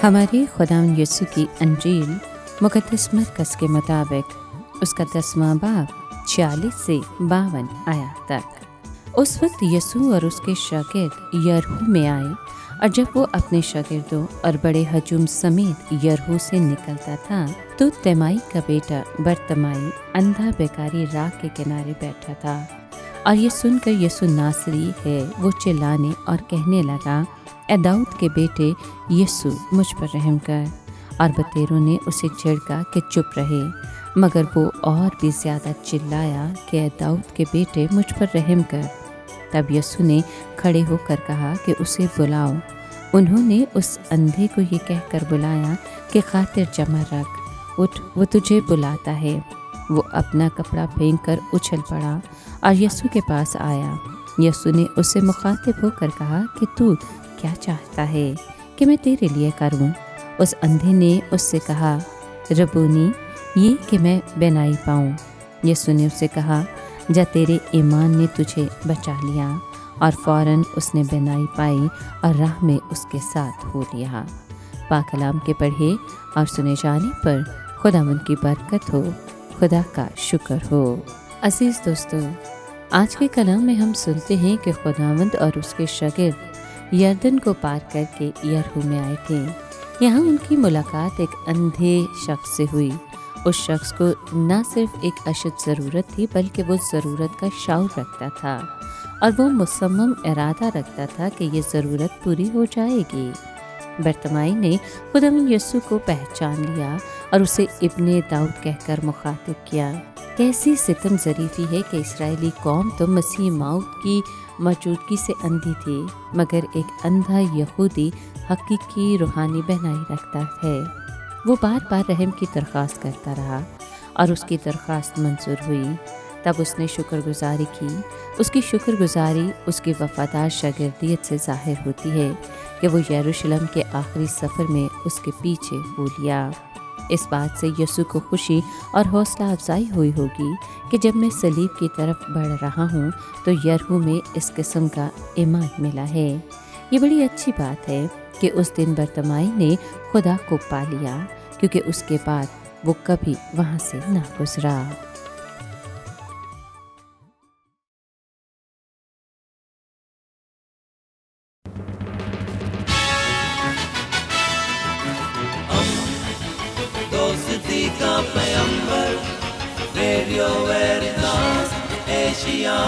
हमारे खुदावंद यीशु की अंजील मुक़द्दस मरकज़ के मुताबिक उसका 10वां बाब 46 से 52 आयत तक। उस वक्त यीशु और उसके शागिर्द यरीहो में आए, और जब वो अपने शागिर्दों और बड़े हजूम समेत यरीहो से निकलता था तो तिमाई का बेटा बरतिमाई अंधा बेकारी राह के किनारे बैठा था। और ये सुनकर यीशु नासरी है वो चिल्लाने और कहने लगा, ए दाऊद के बेटे यीशु, मुझ पर रहम कर। और बतेरों ने उसे छिड़का कि चुप रहे, मगर वो और भी ज़्यादा चिल्लाया कि ए दाऊद के बेटे, मुझ पर रहम कर। तब यीशु ने खड़े होकर कहा कि उसे बुलाओ। उन्होंने उस अंधे को ये कहकर बुलाया कि खातिर जमा रख, उठ, वो तुझे बुलाता है। वो अपना कपड़ा फेंक कर उछल पड़ा और यीशु के पास आया। यीशु ने उससे मुखातिब होकर कहा कि तू क्या चाहता है कि मैं तेरे लिए करूं? उस अंधे ने उससे कहा, रबूनी, ये कि मैं बिनाई पाऊं। यीशु ने उससे कहा, जा, तेरे ईमान ने तुझे बचा लिया। और फ़ौरन उसने बिनाई पाई और राह में उसके साथ हो लिया। पाक कलाम के पढ़े और सुने जाने पर खुदावंद की बरकत हो, खुदा का शुक्र हो। अजीज़ दोस्तों, आज के कलाम में हम सुनते हैं कि खुदावंद और उसके शागिर्द यरदन को पार करके यरीहो में आए थे। यहाँ उनकी मुलाकात एक अंधे शख्स से हुई। उस शख्स को न सिर्फ एक अशद ज़रूरत थी, बल्कि वो ज़रूरत का शौक़ रखता था और वो मुसम्मम इरादा रखता था कि ये ज़रूरत पूरी हो जाएगी। बरतिमाई ने खुदावंद यीशु को पहचान लिया और उसे इब्ने दाऊद कहकर मुखातिब किया। कैसी सितम ज़रीफ़ी है कि इस्राएली कौम तो मसीह मौत की मौजूदगी से अंधी थी, मगर एक अंधा यहूदी हकीकी रूहानी बहनाई रखता है। वो बार बार रहम की दरख्वास्त करता रहा और उसकी दरख्वास्त मंजूर हुई। तब उसने शुक्रगुजारी की। उसकी शुक्रगुजारी उसकी वफ़ादार शागिर्दियत से ज़ाहिर होती है कि वो यरूशलेम के आखिरी सफ़र में उसके पीछे हो लिया। इस बात से यीशु को खुशी और हौसला अफजाई हुई होगी कि जब मैं सलीब की तरफ बढ़ रहा हूँ तो यरीहो में इस किस्म का ईमान मिला है। ये बड़ी अच्छी बात है कि उस दिन बरतिमाई ने खुदा को पा लिया, क्योंकि उसके बाद वो कभी वहाँ से ना गुजरा। दोस्ती का पैगंबर, रेडियो वेरितास एशिया।